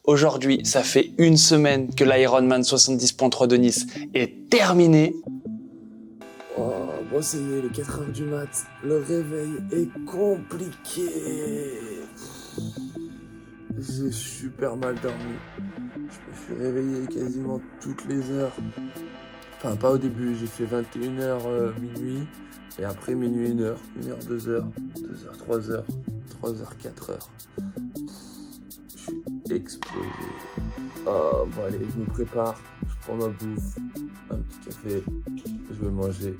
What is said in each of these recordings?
Aujourd'hui, ça fait une semaine que l'Ironman 70.3 de Nice est terminé. Oh, bon, ça y est, les 4h du mat, le réveil est compliqué. J'ai super mal dormi. Je me suis réveillé quasiment toutes les heures. Enfin, pas au début, j'ai fait 21h minuit. Et après minuit 1h, 1h, 2h, 2h, 3h, 3h, 4h. Je suis explosé. Oh, bon allez, je me prépare, je prends ma bouffe, un petit café, je vais manger.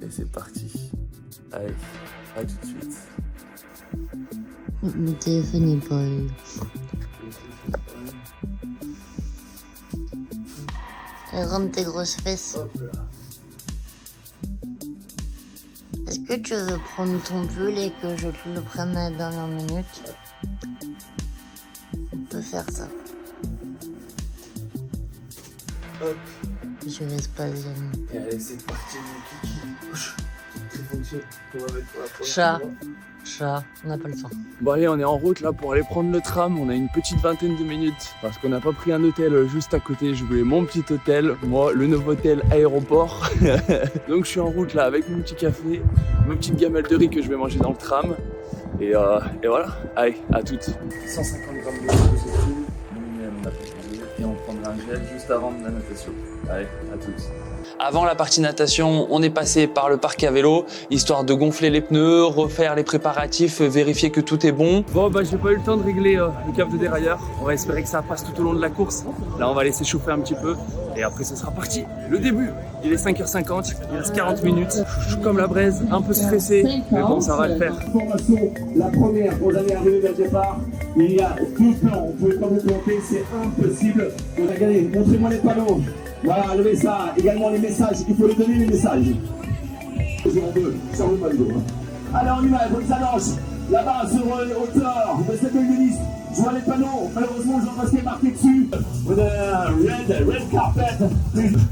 Et c'est parti. Allez, à tout de suite. Mon téléphone n'est pas... Rentre tes grosses fesses. Hop là. Est-ce que tu veux prendre ton pull et que je te le prenne à la dernière minute? On peut faire ça. Hop. Je laisse pas les amis. Et allez, c'est parti, mon kiki. Très fonctionne. On va mettre pour la première Chat. fois. Chat, on n'a pas le temps. Bon allez, on est en route là pour aller prendre le tram. On a une petite vingtaine de minutes parce qu'on n'a pas pris un hôtel juste à côté. Je voulais mon petit hôtel, moi le nouveau hôtel aéroport. Donc je suis en route là avec mon petit café, ma petite gamelle de riz que je vais manger dans le tram. Et voilà, allez, à toutes. 150 grammes de glucides, et on prendra un gel juste avant la natation. Allez, à toutes. Avant la partie natation, on est passé par le parc à vélo, histoire de gonfler les pneus, refaire les préparatifs, vérifier que tout est bon. Bon bah j'ai pas eu le temps de régler le câble de dérailleur. On va espérer que ça passe tout au long de la course. Là on va laisser chauffer un petit peu et après ce sera parti. Le début. Il est 5h50, il reste 40 minutes. Je suis comme la braise, un peu stressé, mais bon ça va le faire. Formation, la première, vous allez arriver vers le départ. Il y a deux plans, vous pouvez pas vous planter, c'est impossible. Regardez, montrez-moi les panneaux. Voilà, levez ça. Également les messages, il faut les donner les messages. On veut, sur le panneau. Allez, on y va, il faut que ça lance. Là-bas, sur hauteur, de cette ligne de liste, je vois les panneaux. Malheureusement, je vois pas ce qui est marqué dessus. Red carpet.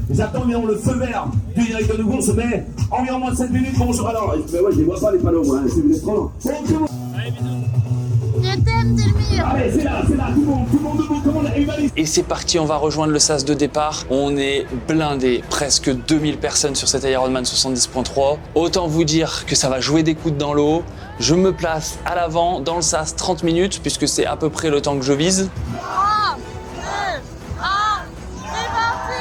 J'attends environ le feu vert du directeur de course, mais environ moins de 7 minutes. Bonjour alors. Mais ouais, je les vois pas les panneaux, moi, c'est vous êtes trop loin. Je t'aime, Delmire. Allez, c'est là, tout le monde debout, comment on a humaniste. Et c'est parti, on va rejoindre le sas de départ. On est blindé, presque 2000 personnes sur cet Ironman 70.3. Autant vous dire que ça va jouer des coudes dans l'eau. Je me place à l'avant, dans le sas, 30 minutes, puisque c'est à peu près le temps que je vise. 3, 2, 1, c'est parti.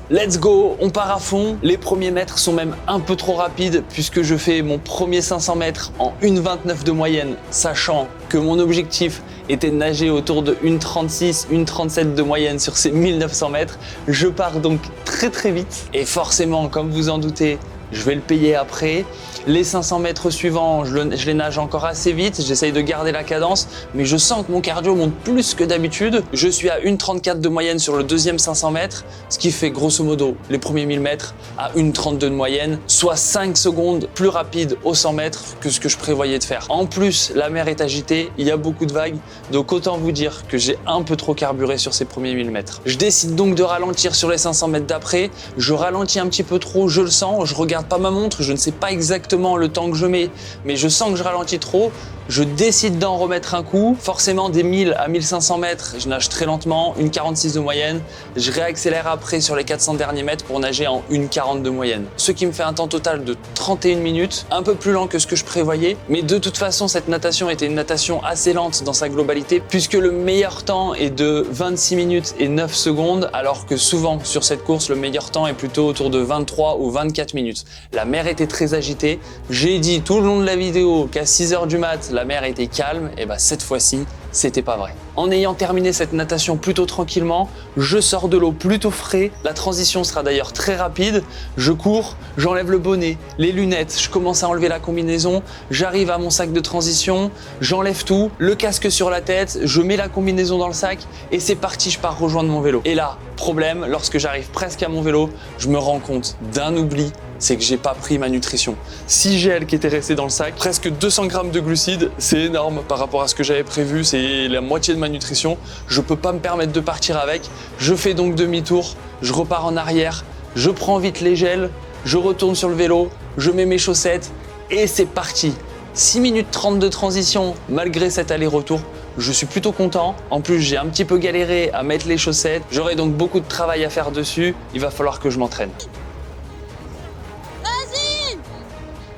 Let's go, on part à fond. Les premiers mètres sont même un peu trop rapides puisque je fais mon premier 500 mètres en 1,29 de moyenne, sachant que mon objectif était de nager autour de 1,36, 1,37 de moyenne sur ces 1900 mètres. Je pars donc très vite et forcément, comme vous en doutez, je vais le payer après. Les 500 mètres suivants, je les nage encore assez vite, j'essaye de garder la cadence, mais je sens que mon cardio monte plus que d'habitude. Je suis à 1,34 de moyenne sur le deuxième 500 mètres, ce qui fait grosso modo les premiers 1000 mètres à 1,32 de moyenne, soit 5 secondes plus rapide au 100 mètres que ce que je prévoyais de faire. En plus, la mer est agitée, il y a beaucoup de vagues, donc autant vous dire que j'ai un peu trop carburé sur ces premiers 1000 mètres. Je décide donc de ralentir sur les 500 mètres d'après, je ralentis un petit peu trop, je le sens, je regarde pas ma montre, je ne sais pas exactement le temps que je mets, mais je sens que je ralentis trop. Je décide d'en remettre un coup. Forcément, des 1000 à 1500 mètres, je nage très lentement, 1,46 de moyenne. Je réaccélère après sur les 400 derniers mètres pour nager en 1,40 de moyenne. Ce qui me fait un temps total de 31 minutes, un peu plus lent que ce que je prévoyais. Mais de toute façon, cette natation était une natation assez lente dans sa globalité, puisque le meilleur temps est de 26 minutes et 9 secondes, alors que souvent sur cette course, le meilleur temps est plutôt autour de 23 ou 24 minutes. La mer était très agitée. J'ai dit tout le long de la vidéo qu'à 6h du mat', la mer était calme, et cette fois-ci, c'était pas vrai. En ayant terminé cette natation plutôt tranquillement, je sors de l'eau plutôt frais. La transition sera d'ailleurs très rapide. Je cours, j'enlève le bonnet, les lunettes, je commence à enlever la combinaison, j'arrive à mon sac de transition, j'enlève tout, le casque sur la tête, je mets la combinaison dans le sac et c'est parti, je pars rejoindre mon vélo. Et là, problème, lorsque j'arrive presque à mon vélo, je me rends compte d'un oubli, c'est que j'ai pas pris ma nutrition. 6 gels qui étaient restés dans le sac, presque 200 grammes de glucides, c'est énorme par rapport à ce que j'avais prévu, c'est la moitié de ma nutrition. Je peux pas me permettre de partir avec. Je fais donc demi-tour, je repars en arrière, je prends vite les gels, je retourne sur le vélo, je mets mes chaussettes et c'est parti. 6 minutes 30 de transition, malgré cet aller-retour, je suis plutôt content. En plus, j'ai un petit peu galéré à mettre les chaussettes. J'aurai donc beaucoup de travail à faire dessus. Il va falloir que je m'entraîne.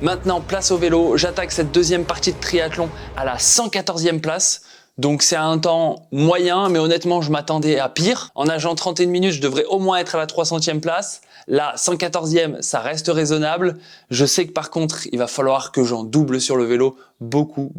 Maintenant, place au vélo. J'attaque cette deuxième partie de triathlon à la 114e place. Donc c'est un temps moyen, mais honnêtement, je m'attendais à pire. En nageant 31 minutes, je devrais au moins être à la 300e place. La 114e, ça reste raisonnable. Je sais que par contre, il va falloir que j'en double sur le vélo. Beaucoup.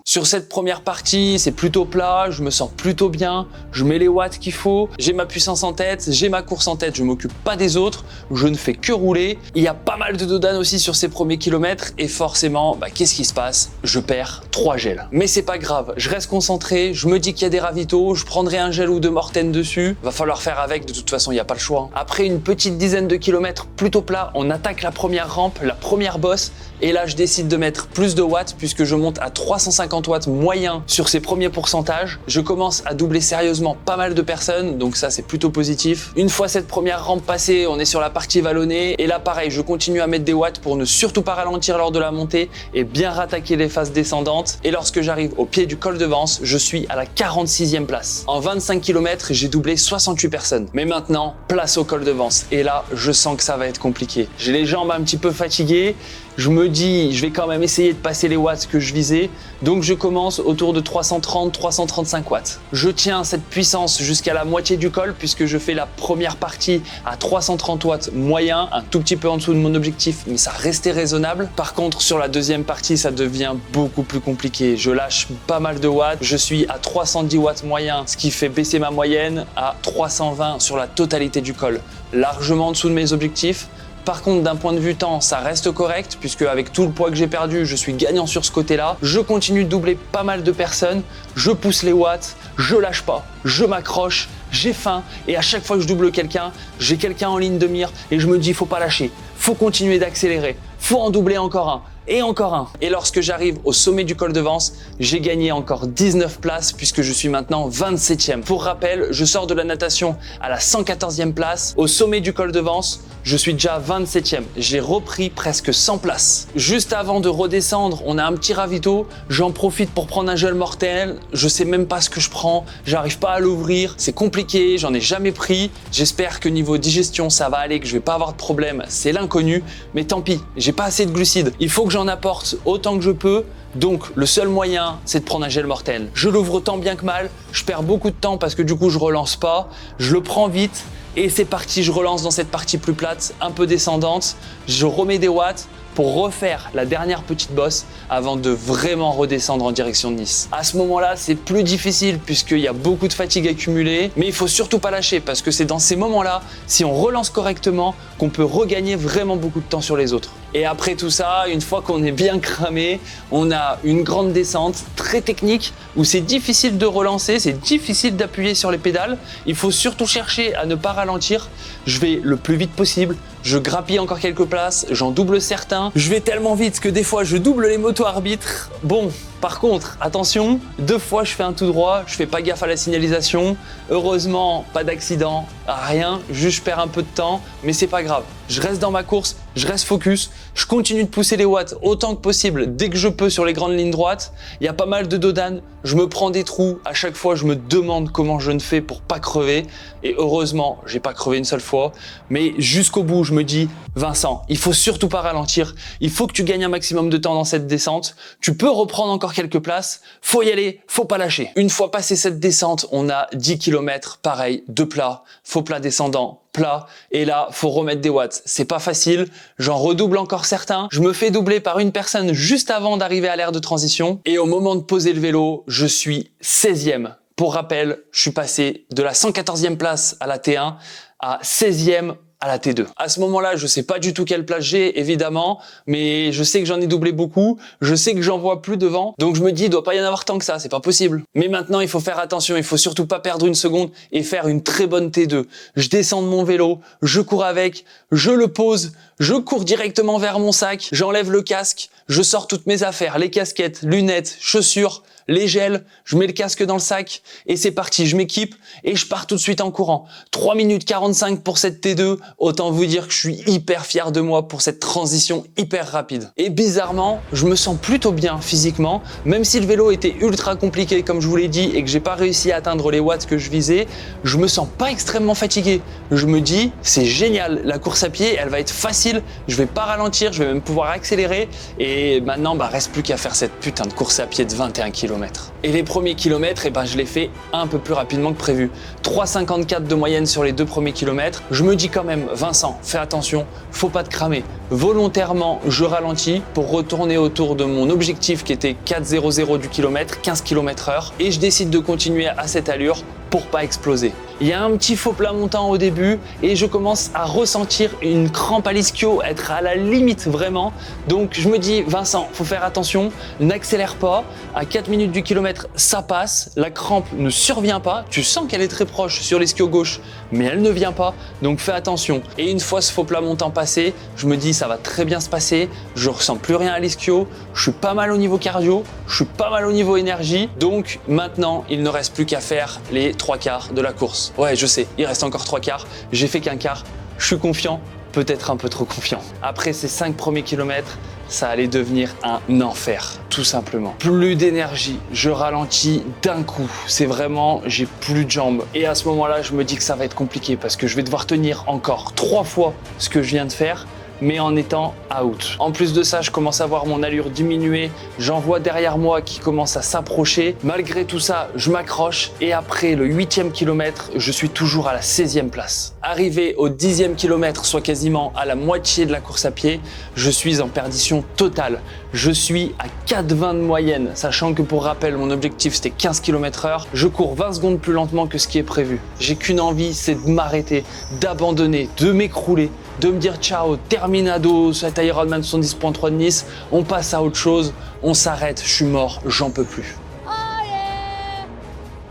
Sur cette première partie, c'est plutôt plat, je me sens plutôt bien, je mets les watts qu'il faut, j'ai ma puissance en tête, j'ai ma course en tête, je m'occupe pas des autres, je ne fais que rouler. Il y a pas mal de dodan aussi sur ces premiers kilomètres et forcément, qu'est-ce qui se passe? Je perds 3 gels. Mais c'est pas grave, je reste concentré, je me dis qu'il y a des ravitaux, je prendrai un gel ou deux Morten dessus, va falloir faire avec, de toute façon, il n'y a pas le choix. Après une petite dizaine de kilomètres plutôt plat, on attaque la première rampe, la première bosse, et là je décide de mettre plus de watts puisque je monte à 350 watts moyen sur ces premiers pourcentages. Je commence à doubler sérieusement pas mal de personnes, donc ça c'est plutôt positif. Une fois cette première rampe passée, on est sur la partie vallonnée, et là pareil, je continue à mettre des watts pour ne surtout pas ralentir lors de la montée et bien rattaquer les phases descendantes. Et lorsque j'arrive au pied du col de Vence, je suis à la 46e place. En 25 km, j'ai doublé 68 personnes. Mais maintenant, place au col de Vence. Et là, je sens que ça va être compliqué. J'ai les jambes un petit peu fatiguées. Je me dis, je vais quand même essayer de passer les watts que je visais. Donc je commence autour de 330-335 watts. Je tiens cette puissance jusqu'à la moitié du col puisque je fais la première partie à 330 watts moyen, un tout petit peu en dessous de mon objectif, mais ça restait raisonnable. Par contre, sur la deuxième partie, ça devient beaucoup plus compliqué. Je lâche pas mal de watts. Je suis à 310 watts moyen, ce qui fait baisser ma moyenne à 320 sur la totalité du col. Largement en dessous de mes objectifs. Par contre, d'un point de vue temps, ça reste correct puisque avec tout le poids que j'ai perdu, je suis gagnant sur ce côté-là. Je continue de doubler pas mal de personnes, je pousse les watts, je lâche pas, je m'accroche, j'ai faim et à chaque fois que je double quelqu'un, j'ai quelqu'un en ligne de mire et je me dis faut pas lâcher, faut continuer d'accélérer, faut en doubler encore un. Et encore un. Et lorsque j'arrive au sommet du col de Vence, j'ai gagné encore 19 places puisque je suis maintenant 27e. Pour rappel, je sors de la natation à la 114e place. Au sommet du col de Vence, je suis déjà 27e. J'ai repris presque 100 places. Juste avant de redescendre, on a un petit ravito. J'en profite pour prendre un gel mortel. Je sais même pas ce que je prends. J'arrive pas à l'ouvrir. C'est compliqué. J'en ai jamais pris. J'espère que niveau digestion, ça va aller, que je vais pas avoir de problème. C'est l'inconnu. Mais tant pis, j'ai pas assez de glucides. Il faut que j'en apporte autant que je peux. Donc le seul moyen, c'est de prendre un gel mortel. Je l'ouvre tant bien que mal. Je perds beaucoup de temps parce que du coup, je relance pas. Je le prends vite. Et c'est parti, je relance dans cette partie plus plate, un peu descendante. Je remets des watts pour refaire la dernière petite bosse avant de vraiment redescendre en direction de Nice. À ce moment-là, c'est plus difficile puisqu'il y a beaucoup de fatigue accumulée, mais il faut surtout pas lâcher parce que c'est dans ces moments-là, si on relance correctement, qu'on peut regagner vraiment beaucoup de temps sur les autres. Et après tout ça, une fois qu'on est bien cramé, on a une grande descente très technique où c'est difficile de relancer, c'est difficile d'appuyer sur les pédales. Il faut surtout chercher à ne pas ralentir. Je vais le plus vite possible, je grappille encore quelques places, j'en double certains. Je vais tellement vite que des fois je double les motos arbitres. Bon, par contre, attention, 2 fois je fais un tout droit, je fais pas gaffe à la signalisation. Heureusement, pas d'accident, rien, juste je perds un peu de temps, mais c'est pas grave. Je reste dans ma course, je reste focus, je continue de pousser les watts autant que possible dès que je peux sur les grandes lignes droites. Il y a pas mal de dodan, je me prends des trous, à chaque fois je me demande comment je ne fais pour pas crever. Et heureusement, j'ai pas crevé une seule fois, mais jusqu'au bout, je me dis, Vincent, il faut surtout pas ralentir, il faut que tu gagnes un maximum de temps dans cette descente, tu peux reprendre encore quelques places, faut y aller, faut pas lâcher. Une fois passé cette descente, on a 10 km, pareil, 2 plats, faux plat descendant, plat, et là, faut remettre des watts. C'est pas facile, j'en redouble encore certains, je me fais doubler par une personne juste avant d'arriver à l'aire de transition, et au moment de poser le vélo, je suis 16e. Pour rappel, je suis passé de la 114e place à la T1 à 16e à la T2. À ce moment-là, je sais pas du tout quelle place j'ai, évidemment, mais je sais que j'en ai doublé beaucoup, je sais que j'en vois plus devant, donc je me dis, il doit pas y en avoir tant que ça, c'est pas possible. Mais maintenant, il faut faire attention, il faut surtout pas perdre une seconde et faire une très bonne T2. Je descends de mon vélo, je cours avec, je le pose, Je cours directement vers mon sac, j'enlève le casque, je sors toutes mes affaires, les casquettes, lunettes, chaussures, les gels, je mets le casque dans le sac et c'est parti, je m'équipe et je pars tout de suite en courant. 3 minutes 45 pour cette T2, autant vous dire que je suis hyper fier de moi pour cette transition hyper rapide. Et bizarrement, je me sens plutôt bien physiquement, même si le vélo était ultra compliqué comme je vous l'ai dit et que j'ai pas réussi à atteindre les watts que je visais, je me sens pas extrêmement fatigué. Je me dis, c'est génial, la course à pied, elle va être facile, je vais pas ralentir, je vais même pouvoir accélérer et maintenant, reste plus qu'à faire cette putain de course à pied de 21 km. Et les premiers kilomètres, je les fais un peu plus rapidement que prévu. 3,54 de moyenne sur les 2 premiers kilomètres. Je me dis quand même, Vincent, fais attention, faut pas te cramer. Volontairement, je ralentis pour retourner autour de mon objectif qui était 4,00 du kilomètre, 15 km/h. Et je décide de continuer à cette allure pour pas exploser. Il y a un petit faux plat montant au début et je commence à ressentir une crampe à l'ischio, être à la limite vraiment. Donc je me dis, Vincent, faut faire attention, n'accélère pas. À 4 minutes du kilomètre, ça passe. La crampe ne survient pas. Tu sens qu'elle est très proche sur l'ischio gauche, mais elle ne vient pas. Donc fais attention. Et une fois ce faux plat montant passé, je me dis, ça va très bien se passer. Je ressens plus rien à l'ischio. Je suis pas mal au niveau cardio. Je suis pas mal au niveau énergie. Donc maintenant, il ne reste plus qu'à faire les 3/4 de la course. Ouais, je sais, il reste encore 3/4. J'ai fait qu'un quart. Je suis confiant, peut-être un peu trop confiant. Après ces 5 premiers kilomètres, ça allait devenir un enfer, tout simplement. Plus d'énergie, je ralentis d'un coup. C'est vraiment, j'ai plus de jambes. Et à ce moment-là, je me dis que ça va être compliqué parce que je vais devoir tenir encore 3 fois ce que je viens de faire, mais en étant out. En plus de ça, je commence à voir mon allure diminuer, j'en vois derrière moi qui commence à s'approcher. Malgré tout ça, je m'accroche et après le 8e kilomètre, je suis toujours à la 16e place. Arrivé au 10e kilomètre, soit quasiment à la moitié de la course à pied, je suis en perdition totale. Je suis à 4,20 de moyenne, sachant que pour rappel, mon objectif c'était 15 km/h. Je cours 20 secondes plus lentement que ce qui est prévu. J'ai qu'une envie, c'est de m'arrêter, d'abandonner, de m'écrouler, de me dire ciao, terminado, cet Ironman 70.3 de Nice, on passe à autre chose, on s'arrête, je suis mort, j'en peux plus. Allez!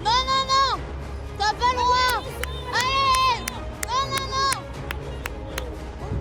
Non, non, non! T'as pas le droit! Allez! Non, non,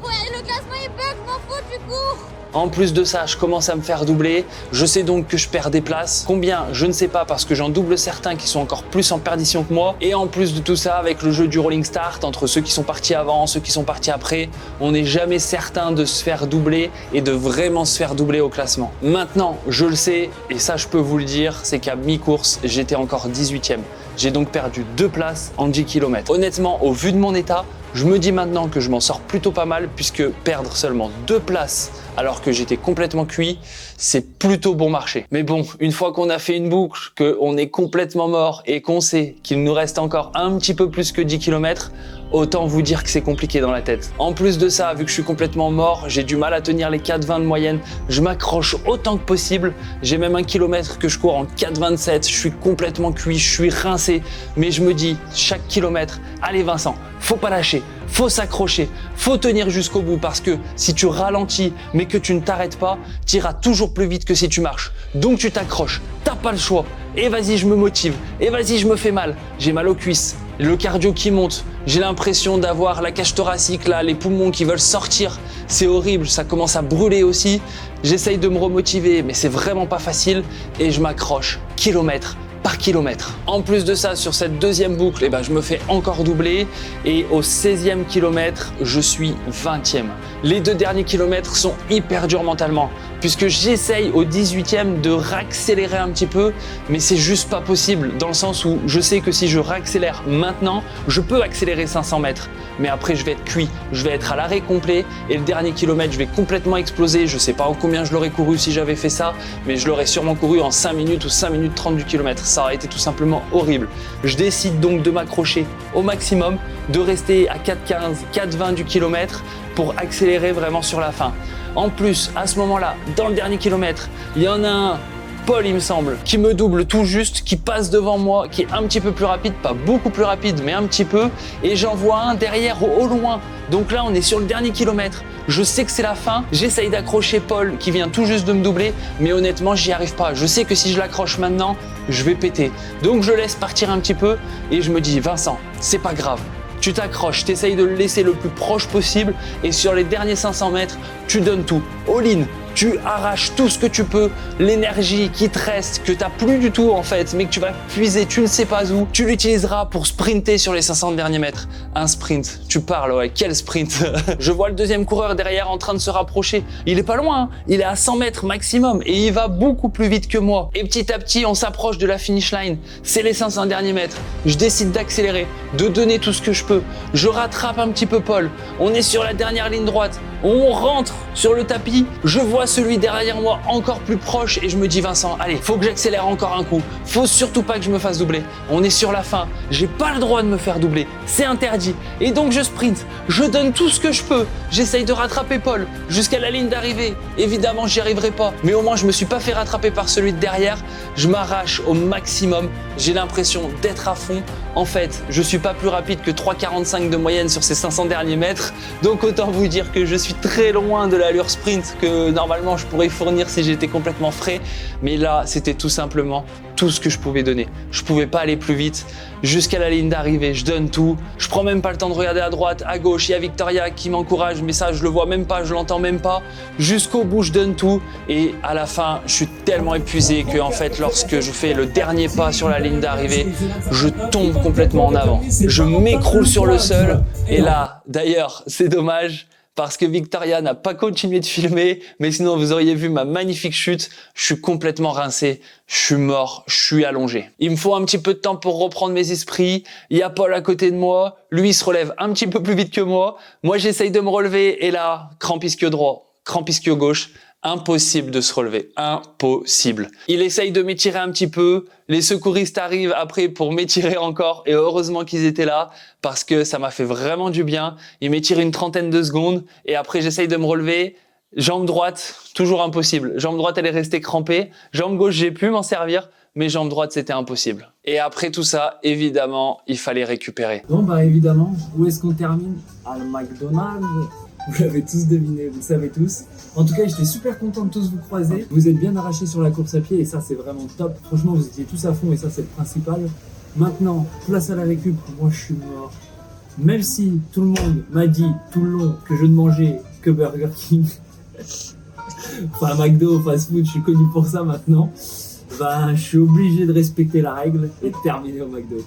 non! Ouais, le classement il bug, je m'en fous, tu cours! En plus de ça, je commence à me faire doubler. Je sais donc que je perds des places. Combien? Je ne sais pas parce que j'en double certains qui sont encore plus en perdition que moi. Et en plus de tout ça, avec le jeu du rolling start, entre ceux qui sont partis avant, ceux qui sont partis après, on n'est jamais certain de se faire doubler et de vraiment se faire doubler au classement. Maintenant, je le sais, et ça je peux vous le dire, c'est qu'à mi-course, j'étais encore 18e. J'ai donc perdu 2 places en 10 km. Honnêtement, au vu de mon état, je me dis maintenant que je m'en sors plutôt pas mal puisque perdre seulement 2 places alors que j'étais complètement cuit, c'est plutôt bon marché. Mais bon, une fois qu'on a fait une boucle, qu'on est complètement mort et qu'on sait qu'il nous reste encore un petit peu plus que 10 km, autant vous dire que c'est compliqué dans la tête. En plus de ça, vu que je suis complètement mort, j'ai du mal à tenir les 4,20 de moyenne, je m'accroche autant que possible, j'ai même 1 kilomètre que je cours en 4,27, je suis complètement cuit, je suis rincé, mais je me dis chaque kilomètre, allez Vincent, faut pas lâcher, faut s'accrocher, faut tenir jusqu'au bout parce que si tu ralentis mais que tu ne t'arrêtes pas, tu iras toujours plus vite que si tu marches. Donc tu t'accroches, t'as pas le choix. Et vas-y, je me motive. Et vas-y, je me fais mal. J'ai mal aux cuisses, le cardio qui monte. J'ai l'impression d'avoir la cage thoracique là, les poumons qui veulent sortir. C'est horrible, ça commence à brûler aussi. J'essaye de me remotiver, mais c'est vraiment pas facile. Et je m'accroche kilomètre par kilomètre. En plus de ça, sur cette deuxième boucle, je me fais encore doubler et au 16e kilomètre, je suis 20e. Les 2 derniers kilomètres sont hyper durs mentalement puisque j'essaye au 18e de réaccélérer un petit peu, mais c'est juste pas possible dans le sens où je sais que si je réaccélère maintenant, je peux accélérer 500 mètres, mais après je vais être cuit, je vais être à l'arrêt complet et le dernier kilomètre, je vais complètement exploser. Je sais pas en combien je l'aurais couru si j'avais fait ça, mais je l'aurais sûrement couru en 5 minutes ou 5 minutes 30 du kilomètre. Ça aurait été tout simplement horrible. Je décide donc de m'accrocher au maximum, de rester à 4,15, 4,20 du kilomètre pour accélérer vraiment sur la fin. En plus, à ce moment-là, dans le dernier kilomètre, il y en a un, Paul il me semble, qui me double tout juste, qui passe devant moi, qui est un petit peu plus rapide, pas beaucoup plus rapide, mais un petit peu, et j'en vois un derrière au loin. Donc là, on est sur le dernier kilomètre. Je sais que c'est la fin, j'essaye d'accrocher Paul qui vient tout juste de me doubler, mais honnêtement, j'y arrive pas. Je sais que si je l'accroche maintenant, je vais péter. Donc je laisse partir un petit peu et je me dis, Vincent, c'est pas grave. tu t'accroches, tu essayes de le laisser le plus proche possible et sur les derniers 500 mètres, tu donnes tout. All-in, tu arraches tout ce que tu peux, l'énergie qui te reste, que tu n'as plus du tout en fait, mais que tu vas puiser, tu ne sais pas où, tu l'utiliseras pour sprinter sur les 500 derniers mètres. Un sprint, tu parles, ouais, quel sprint. Je vois le deuxième coureur derrière en train de se rapprocher. Il est pas loin, hein, il est à 100 mètres maximum et il va beaucoup plus vite que moi. Et petit à petit, on s'approche de la finish line. C'est les 500 derniers mètres. Je décide d'accélérer, de donner tout ce que je peux. Je rattrape un petit peu Paul. On est sur la dernière ligne droite. On rentre sur le tapis. Je vois celui derrière moi encore plus proche et je me dis Vincent, allez, faut que j'accélère encore un coup. Faut surtout pas que je me fasse doubler. On est sur la fin. J'ai pas le droit de me faire doubler. C'est interdit. Et donc je sprint. Je donne tout ce que je peux. J'essaye de rattraper Paul jusqu'à la ligne d'arrivée. Évidemment, j'y arriverai pas. Mais au moins, je me suis pas fait rattraper par celui de derrière. Je m'arrache au maximum. J'ai l'impression d'être à fond. En fait, je suis pas plus rapide que 3,45 de moyenne sur ces 500 derniers mètres. Donc autant vous dire que je suis très loin de l'allure sprint que normalement je pourrais fournir si j'étais complètement frais. Mais là, c'était tout simplement tout ce que je pouvais donner. Je pouvais pas aller plus vite. Jusqu'à la ligne d'arrivée, je donne tout. Je prends même pas le temps de regarder à droite, à gauche. Il y a Victoria qui m'encourage, mais ça, je le vois même pas, je l'entends même pas. Jusqu'au bout, je donne tout. Et à la fin, je suis tellement épuisé que, en fait, lorsque je fais le dernier pas sur la ligne d'arrivée, je tombe complètement en avant. Je m'écroule sur le sol. Et là, d'ailleurs, c'est dommage, parce que Victoria n'a pas continué de filmer, mais sinon vous auriez vu ma magnifique chute. Je suis complètement rincé, je suis mort, je suis allongé. Il me faut un petit peu de temps pour reprendre mes esprits. Il y a Paul à côté de moi, lui il se relève un petit peu plus vite que moi. Moi j'essaye de me relever et là, crampe ischio droit, crampe ischio gauche. Impossible de se relever, impossible. Il essaye de m'étirer un petit peu, les secouristes arrivent après pour m'étirer encore et heureusement qu'ils étaient là parce que ça m'a fait vraiment du bien. Ils m'étirent une trentaine de secondes et après j'essaye de me relever. Jambe droite, toujours impossible. Jambe droite, elle est restée crampée. Jambe gauche, j'ai pu m'en servir, mais jambe droite, c'était impossible. Et après tout ça, évidemment, il fallait récupérer. Bon bah évidemment, où est-ce qu'on termine? À McDonald's. Vous l'avez tous deviné, vous le savez tous. En tout cas, j'étais super content de tous vous croiser. Vous êtes bien arrachés sur la course à pied et ça, c'est vraiment top. Franchement, vous étiez tous à fond et ça, c'est le principal. Maintenant, place à la récup. Moi, je suis mort. Même si tout le monde m'a dit tout le long que je ne mangeais que Burger King, enfin McDo, fast food, je suis connu pour ça maintenant. Ben, je suis obligé de respecter la règle et de terminer au McDo.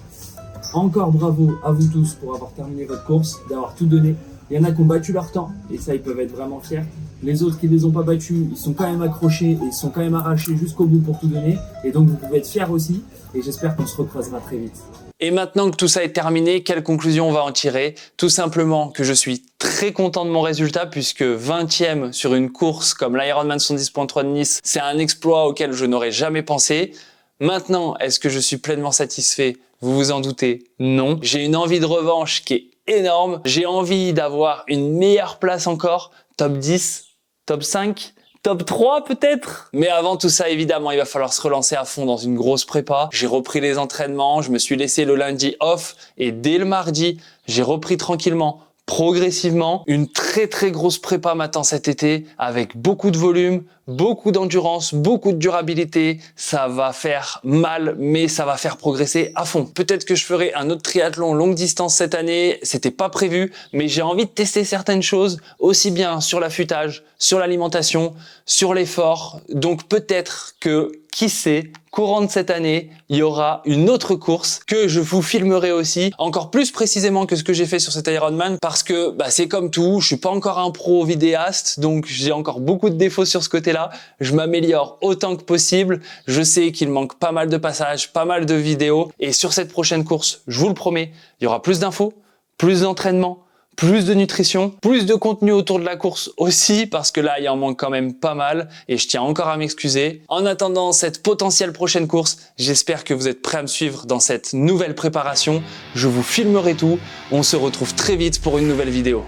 Encore bravo à vous tous pour avoir terminé votre course, d'avoir tout donné. Il y en a qui ont battu leur temps, et ça, ils peuvent être vraiment fiers. Les autres qui ne les ont pas battus, ils sont quand même accrochés et ils sont quand même arrachés jusqu'au bout pour tout donner. Et donc, vous pouvez être fiers aussi. Et j'espère qu'on se recroisera très vite. Et maintenant que tout ça est terminé, quelle conclusion on va en tirer? Tout simplement que je suis très content de mon résultat puisque 20e sur une course comme l'Ironman 70.3 de Nice, c'est un exploit auquel je n'aurais jamais pensé. Maintenant, est-ce que je suis pleinement satisfait? Vous vous en doutez? Non. J'ai une envie de revanche qui est énorme. J'ai envie d'avoir une meilleure place encore, top 10, top 5, top 3 peut-être. Mais avant tout ça, évidemment, il va falloir se relancer à fond dans une grosse prépa. J'ai repris les entraînements, je me suis laissé le lundi off et dès le mardi, j'ai repris tranquillement, progressivement. Une très grosse prépa m'attend cet été avec beaucoup de volume, beaucoup d'endurance, beaucoup de durabilité. Ça va faire mal, mais ça va faire progresser à fond. Peut-être que je ferai un autre triathlon longue distance cette année. C'était pas prévu, mais j'ai envie de tester certaines choses, aussi bien sur l'affûtage, sur l'alimentation, sur l'effort. Donc peut-être que, qui sait, courant de cette année, il y aura une autre course que je vous filmerai aussi, encore plus précisément que ce que j'ai fait sur cet Ironman, parce que c'est comme tout, je suis pas encore un pro vidéaste, donc j'ai encore beaucoup de défauts sur ce côté-là. Je m'améliore autant que possible. Je sais qu'il manque pas mal de passages, pas mal de vidéos, et sur cette prochaine course, je vous le promets, il y aura plus d'infos, plus d'entraînement, plus de nutrition, plus de contenu autour de la course aussi, parce que là, il en manque quand même pas mal et je tiens encore à m'excuser. En attendant cette potentielle prochaine course, j'espère que vous êtes prêts à me suivre dans cette nouvelle préparation. Je vous filmerai tout. On se retrouve très vite pour une nouvelle vidéo.